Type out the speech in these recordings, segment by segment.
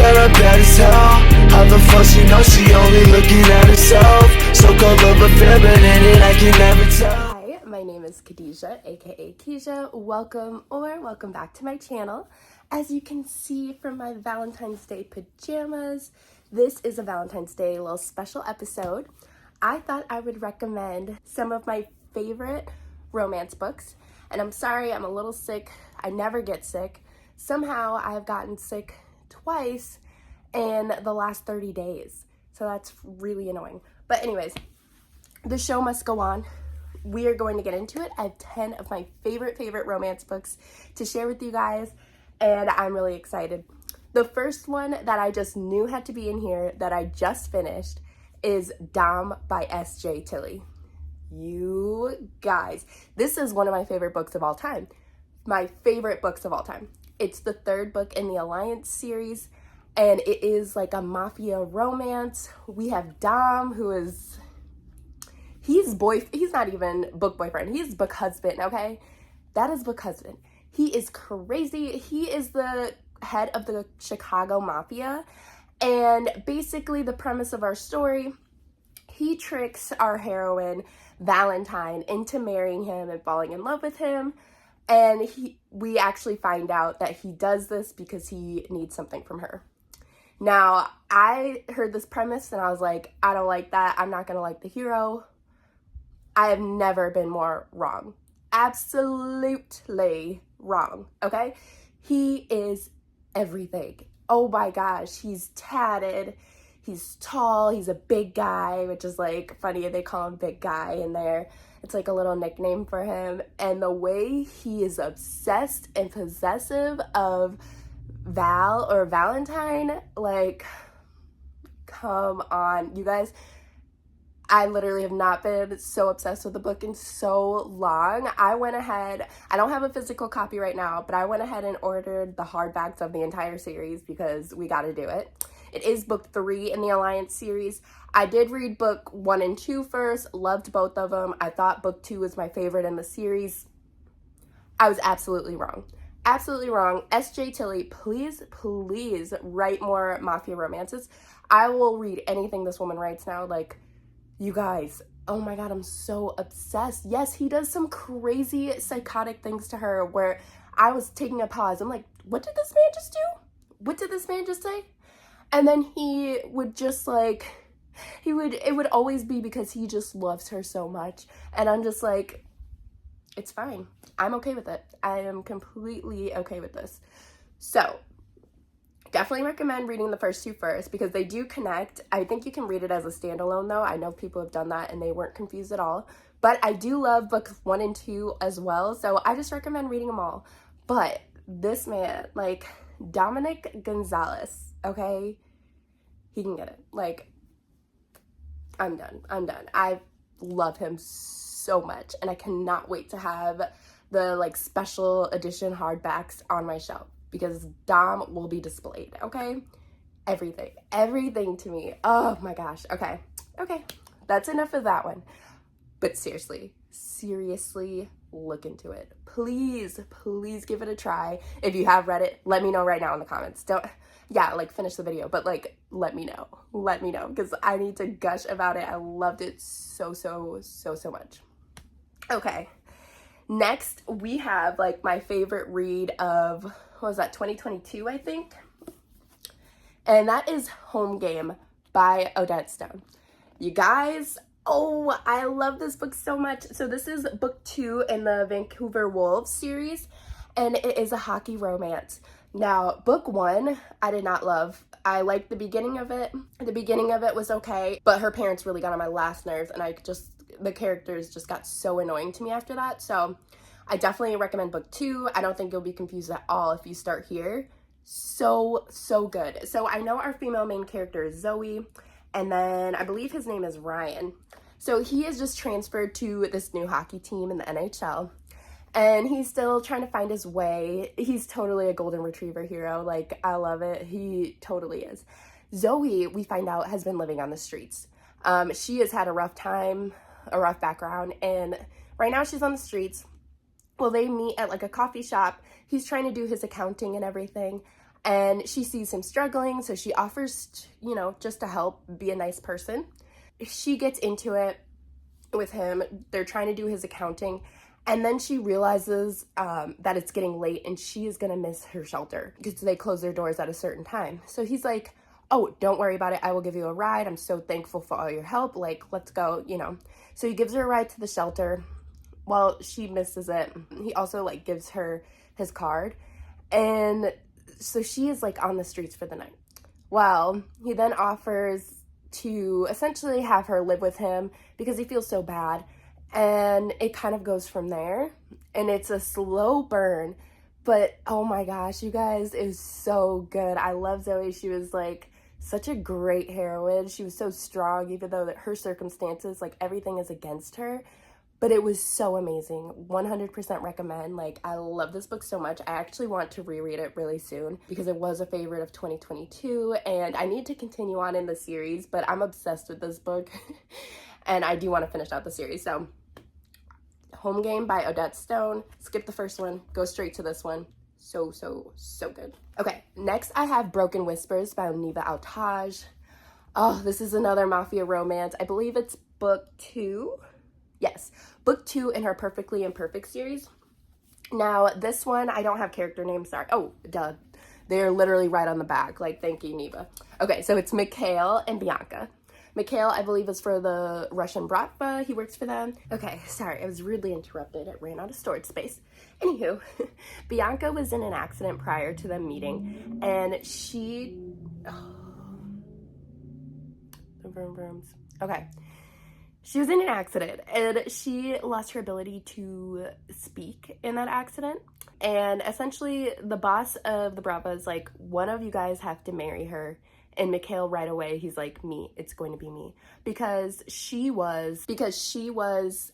that I'm bad as hell. How the fuck she know she only looking at herself? So-called love a feminine and I can never tell. Hi, my name is Khadijah, aka Keisha. Welcome back to my channel. As you can see from my Valentine's Day pajamas, this is a Valentine's Day little special episode. I thought I would recommend some of my favorite romance books. And I'm sorry, I'm a little sick. I never get sick. Somehow I've gotten sick twice in the last 30 days. So that's really annoying. But anyways, the show must go on. We are going to get into it. I have 10 of my favorite romance books to share with you guys, and I'm really excited. The first one that I just knew had to be in here that I just finished is Dom by S.J. Tilley. You guys, this is one of my favorite books of all time. My favorite books of all time. It's the third book in the Alliance series, and it is like a mafia romance. We have Dom, who is... He's not even book boyfriend. He's book husband, okay? That is book husband. He is crazy. He is the head of the Chicago Mafia. And basically the premise of our story, he tricks our heroine, Valentine, into marrying him and falling in love with him. And we actually find out that he does this because he needs something from her. Now, I heard this premise and I was like, I don't like that. I'm not going to like the hero. I have never been more wrong. Absolutely wrong, okay? He is everything. Oh my gosh, he's tatted, he's tall, he's a big guy, which is like funny, they call him Big Guy in there. It's like a little nickname for him. And the way he is obsessed and possessive of Valentine, like, come on, you guys. I literally have not been so obsessed with the book in so long. I went ahead, I don't have a physical copy right now, but I went ahead and ordered the hardbacks of the entire series because we got to do it. It is book 3 in the Alliance series. I did read book 1 and 2 first, loved both of them. I thought book 2 was my favorite in the series. I was absolutely wrong. Absolutely wrong. S.J. Tilley, please write more mafia romances. I will read anything this woman writes now, like... You guys, oh my God, I'm so obsessed. Yes, he does some crazy psychotic things to her where I was taking a pause. I'm like, what did this man just do? What did this man just say? And then he would just like, it would always be because he just loves her so much. And I'm just like, it's fine. I'm okay with it. I am completely okay with this. So, definitely recommend reading the first 2 first because they do connect. I think you can read it as a standalone though. I know people have done that and they weren't confused at all. But I do love books 1 and 2 as well. So I just recommend reading them all. But this man, like Dominic Gonzalez, okay? He can get it. Like, I'm done. I love him so much. And I cannot wait to have the like special edition hardbacks on my shelf. Because Dom will be displayed, okay? Everything to me. Oh my gosh, okay. That's enough of that one. But seriously, look into it. Please give it a try. If you have read it, let me know right now in the comments. Finish the video, but like, let me know, because I need to gush about it. I loved it so much. Okay. Next, we have like my favorite read of, what was that, 2022, I think? And that is Home Game by Odette Stone. You guys, oh, I love this book so much. So this is book 2 in the Vancouver Wolves series, and it is a hockey romance. Now, book 1, I did not love. I liked the beginning of it. The beginning of it was okay, but her parents really got on my last nerve, and the characters just got so annoying to me after that. So I definitely recommend book 2. I don't think you'll be confused at all if you start here. So good. So I know our female main character is Zoe, and then I believe his name is Ryan. So he is just transferred to this new hockey team in the NHL, and he's still trying to find his way. He's totally a golden retriever hero. Like, I love it. He totally is. Zoe, we find out, has been living on the streets. She has had a rough time, a rough background, and right now she's on the streets. Well, they meet at like a coffee shop. He's trying to do his accounting and everything, and she sees him struggling, so she offers, you know, just to help, be a nice person. She gets into it with him. They're trying to do his accounting, and then she realizes that it's getting late and she is gonna miss her shelter because they close their doors at a certain time. So he's like, oh, don't worry about it, I will give you a ride, I'm so thankful for all your help, like, let's go, you know. So he gives her a ride to the shelter. Well, she misses it. He also like gives her his card, and so she is like on the streets for the night. Well, he then offers to essentially have her live with him because he feels so bad, and it kind of goes from there. And it's a slow burn, but oh my gosh, you guys, it was so good. I love Zoe. She was like such a great heroine. She was so strong, even though that her circumstances, like everything is against her. But it was so amazing. 100% recommend. Like, I love this book so much. I actually want to reread it really soon because it was a favorite of 2022, and I need to continue on in the series, but I'm obsessed with this book and I do want to finish out the series. So, Home Game by Odette Stone. Skip the first one, go straight to this one. So good. Okay, next I have Broken Whispers by Neva Altaj. Oh, this is another mafia romance. I believe it's book 2. Yes, book 2 in her Perfectly Imperfect series. Now, this one, I don't have character names, sorry. Oh, duh. They're literally right on the back, like, thank you, Neva. Okay, so it's Mikhail and Bianca. Mikhail, I believe, is for the Russian Bratva. He works for them. Okay, sorry, I was rudely interrupted. It ran out of storage space. Anywho, Bianca was in an accident prior to them meeting, and she... Oh, the vroom vrooms. Okay. She was in an accident, and she lost her ability to speak in that accident. And essentially, the boss of the Brava is like, one of you guys have to marry her. And Mikhail right away, he's like, me, it's going to be me. Because she was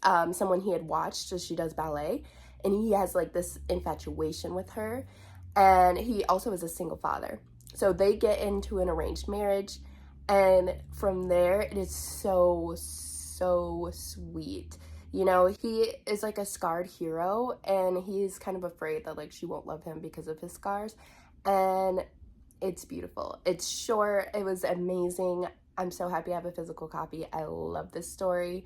someone he had watched, so she does ballet. And he has like this infatuation with her. And he also is a single father. So they get into an arranged marriage. And from there, it is so sweet. You know, he is like a scarred hero, and he's kind of afraid that like she won't love him because of his scars, and it's beautiful. It's short. It was amazing. I'm so happy I have a physical copy. I love this story.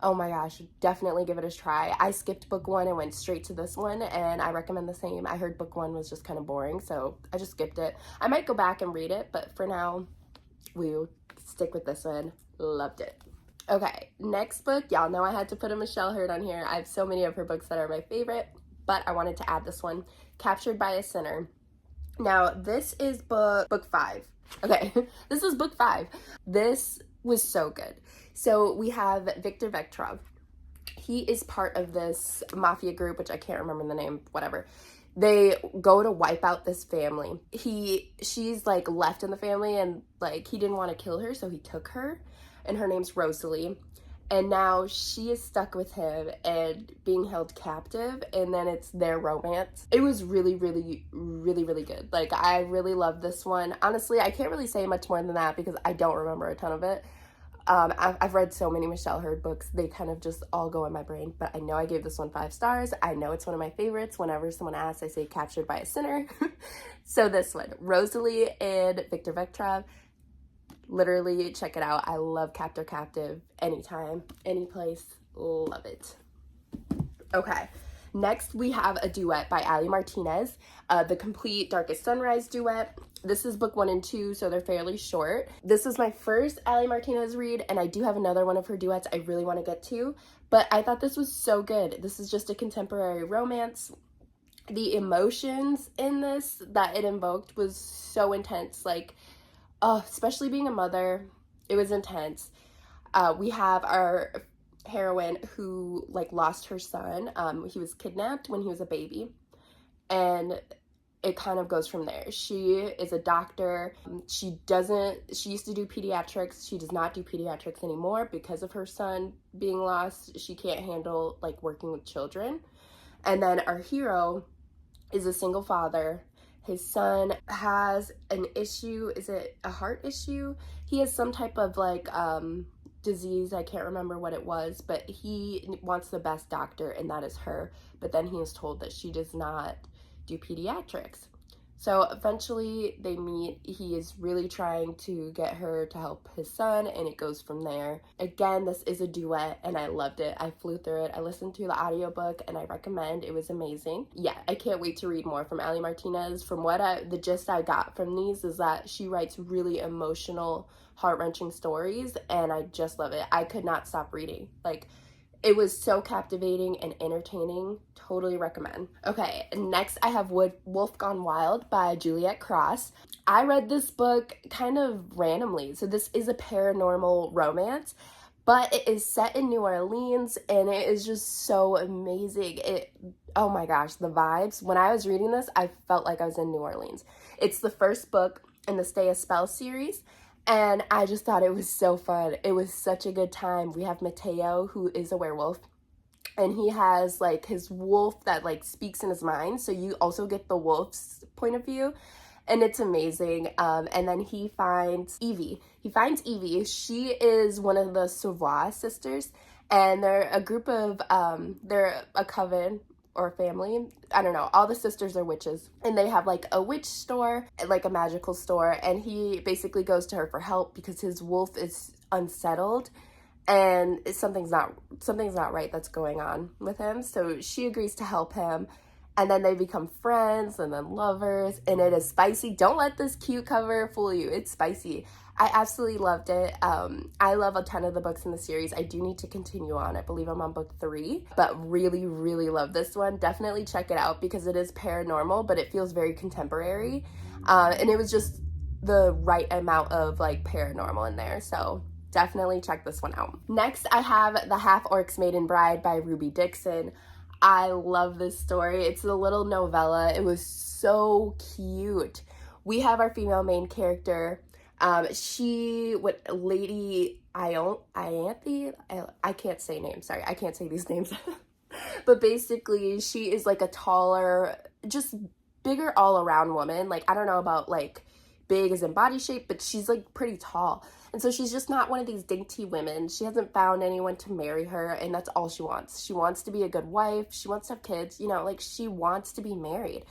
Oh my gosh, definitely give it a try. I skipped book 1 and went straight to this one, and I recommend the same. I heard book 1 was just kind of boring, so I just skipped it. I might go back and read it, but for now we'll stick with this one. Loved it. Okay, next book. Y'all know I had to put a Michelle Hurd on here. I have so many of her books that are my favorite, but I wanted to add this one, Captured by a Sinner. Now, this is book 5. Okay, this is book 5. This was so good. So we have Viktor Vektrov. He is part of this mafia group, which I can't remember the name, whatever. They go to wipe out this family. She's like left in the family, and like he didn't want to kill her, so he took her. And her name's Rosalie, and now she is stuck with him and being held captive, and then it's their romance. It was really good. Like, I really love this one. Honestly, I can't really say much more than that because I don't remember a ton of it. I've read so many Michelle Hurd books, they kind of just all go in my brain, but I know I gave this one 5 stars. I know it's one of my favorites. Whenever someone asks, I say Captured by a Sinner. So this one, Rosalie and Viktor Vektrov. Literally, check it out. I love Captive anytime, any place. Love it. Okay, next we have a duet by Ali Martinez, the Complete Darkest Sunrise duet. This is book 1 and 2, so they're fairly short. This is my first Ali Martinez read, and I do have another one of her duets I really want to get to, but I thought this was so good. This is just a contemporary romance. The emotions in this that it invoked was so intense. Like, oh, especially being a mother, it was intense. We have our heroine who like lost her son. He was kidnapped when he was a baby, and it kind of goes from there. She is a doctor. She used to do pediatrics. She does not do pediatrics anymore because of her son being lost. She can't handle like working with children. And then our hero is a single father. His son has an issue. Is it a heart issue? He has some type of like disease. I can't remember what it was, but he wants the best doctor, and that is her. But then he is told that she does not do pediatrics. So eventually they meet. He is really trying to get her to help his son, and it goes from there. Again, this is a duet, and I loved it. I flew through it. I listened to the audiobook, and I recommend. It was amazing. Yeah, I can't wait to read more from Ali Martinez. From what the gist I got from these is that she writes really emotional, heart-wrenching stories, and I just love it. I could not stop reading. Like, it was so captivating and entertaining. Totally recommend. Okay, next I have Wolf Gone Wild by Juliet Cross. I read this book kind of randomly. So this is a paranormal romance, but it is set in New Orleans, and it is just so amazing. Oh my gosh, the vibes. When I was reading this, I felt like I was in New Orleans. It's the first book in the Stay a Spell series, and I just thought it was so fun. It was such a good time. We have Mateo, who is a werewolf, and he has like his wolf that like speaks in his mind. So you also get the wolf's point of view, and it's amazing. And then he finds Evie. She is one of the Savoy sisters, and they're a group of, they're a coven or family. I don't know. All the sisters are witches, and they have like a witch store, like a magical store, and he basically goes to her for help because his wolf is unsettled, and something's not right that's going on with him. So she agrees to help him, and then they become friends and then lovers, and it is spicy. Don't let this cute cover fool you. It's spicy. I absolutely loved it. I love a ton of the books in the series. I do need to continue on. I believe I'm on book 3, but really, really love this one. Definitely check it out because it is paranormal, but it feels very contemporary. And it was just the right amount of like paranormal in there. So definitely check this one out. Next, I have The Half Orcs Maiden Bride by Ruby Dixon. I love this story. It's a little novella. It was so cute. We have our female main character. Lady Ianthe? I can't say names. Sorry, I can't say these names. But basically, she is like a taller, just bigger all around woman. Like, I don't know about like big as in body shape, but she's like pretty tall. And so she's just not one of these dainty women. She hasn't found anyone to marry her, and that's all she wants. She wants to be a good wife. She wants to have kids, you know, like she wants to be married.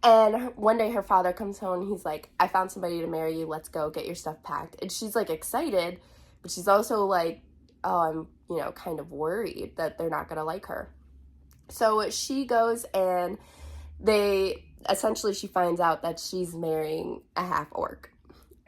And one day her father comes home and he's like, I found somebody to marry you. Let's go, get your stuff packed. And she's like excited, but she's also like, oh, I'm, you know, kind of worried that they're not going to like her. So she goes, and she finds out that she's marrying a half orc.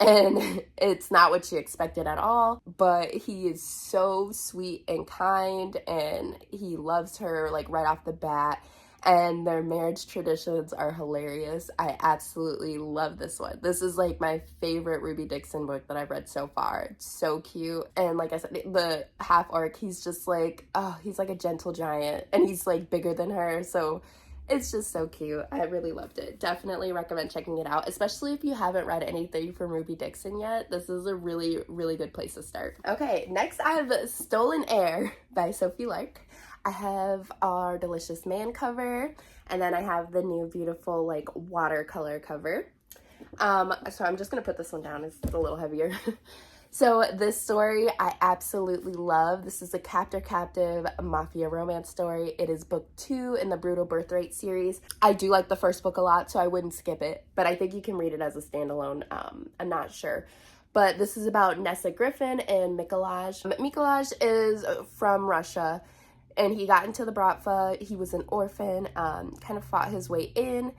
And it's not what she expected at all, but he is so sweet and kind, and he loves her like right off the bat. And their marriage traditions are hilarious. I absolutely love this one. This is like my favorite Ruby Dixon book that I've read so far. It's so cute. And like I said, the half orc, he's just like, oh, he's like a gentle giant, and he's like bigger than her. So it's just so cute. I really loved it. Definitely recommend checking it out, especially if you haven't read anything from Ruby Dixon yet. This is a really, really good place to start. Okay, next I have Stolen Air by Sophie Lark. I have our Delicious Man cover, and then I have the new beautiful like watercolor cover. So I'm just gonna put this one down. It's a little heavier. So this story I absolutely love. This is a captive mafia romance story. It is book 2 in the Brutal Birthright series. I do like the first book a lot, so I wouldn't skip it, but I think you can read it as a standalone. I'm not sure. But this is about Nessa Griffin and Mikolaj. Mikolaj is from Russia, and he got into the Bratva. He was an orphan, kind of fought his way in,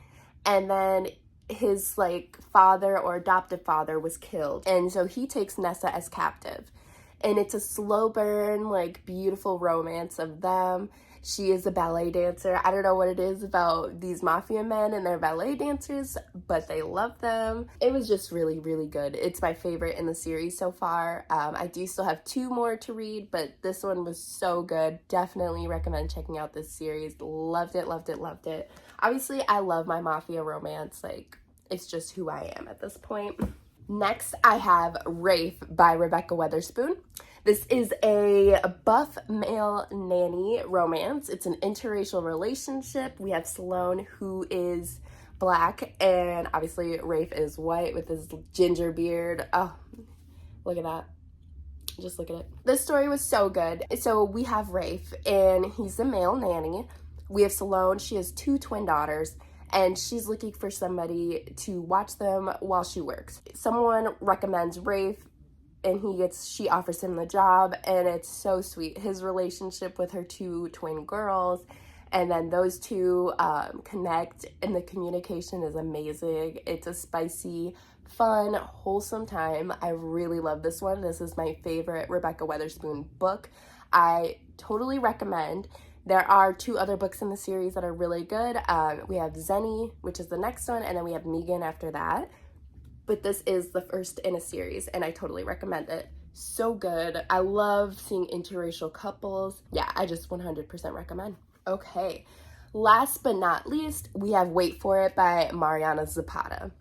and then his like father or adoptive father was killed, and so he takes Nessa as captive, and it's a slow burn, like beautiful romance of them. She is a ballet dancer. I don't know what it is about these mafia men and their ballet dancers, but they love them. It was just really, really good. It's my favorite in the series so far. I do still have 2 more to read, but this one was so good. Definitely recommend checking out this series. Loved it, loved it, loved it. Obviously, I love my mafia romance. Like, it's just who I am at this point. Next, I have Rafe by Rebecca Weatherspoon. This is a buff male nanny romance. It's an interracial relationship. We have Sloane, who is Black, and obviously Rafe is white with his ginger beard. Oh, look at that. Just look at it. This story was so good. So we have Rafe, and he's a male nanny. We have Sloane. She has 2 twin daughters, and she's looking for somebody to watch them while she works. Someone recommends Rafe, and she offers him the job, and it's so sweet. His relationship with her two twin girls, and then those two connect, and the communication is amazing. It's a spicy, fun, wholesome time. I really love this one. This is my favorite Rebecca Weatherspoon book. I totally recommend. There are 2 other books in the series that are really good. We have Zenny, which is the next one, and then we have Megan after that. But this is the first in a series, and I totally recommend it. So good. I love seeing interracial couples. Yeah, I just 100% recommend. Okay, last but not least, we have Wait For It by Mariana Zapata.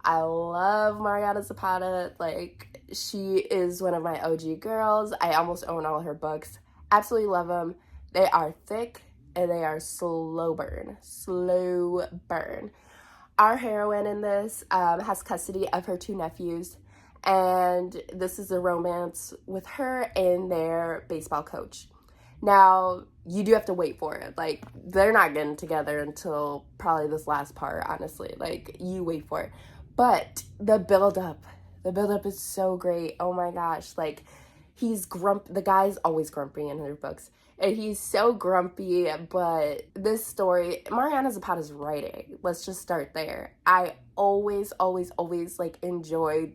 I love Mariana Zapata. Like, she is one of my OG girls. I almost own all her books. Absolutely love them. They are thick and they are slow burn. Slow burn. Our heroine in this has custody of her 2 nephews, and this is a romance with her and their baseball coach. Now, you do have to wait for it. Like, they're not getting together until probably this last part, honestly. Like, you wait for it. But the build-up is so great. Oh my gosh. Like, the guy's always grumpy in her books. And he's so grumpy, but this story, Mariana Zapata's writing, let's just start there. I always, like, enjoyed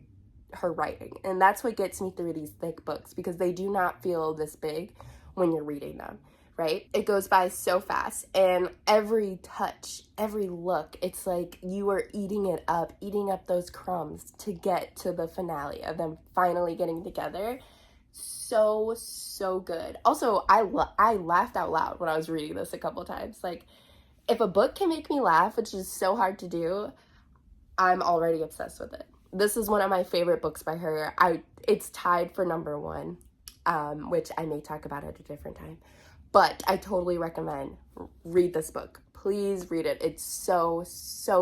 her writing. And that's what gets me through these thick books, because they do not feel this big when you're reading them, right? It goes by so fast, and every touch, every look, it's like you are eating up those crumbs to get to the finale of them finally getting together. So good. Also, I laughed out loud when I was reading this a couple times. Like, if a book can make me laugh, which is so hard to do, I'm already obsessed with it. This is one of my favorite books by her. It's tied for #1, which I may talk about at a different time. But I totally recommend read this book. Please read it. It's so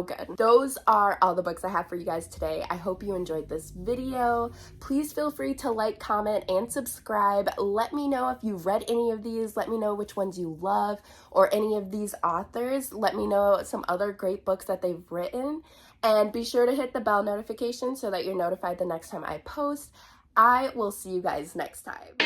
good. Those are all the books I have for you guys today. I hope you enjoyed this video. Please feel free to like, comment, and subscribe. Let me know if you've read any of these. Let me know which ones you love, or any of these authors. Let me know some other great books that they've written. And be sure to hit the bell notification so that you're notified the next time I post. I will see you guys next time.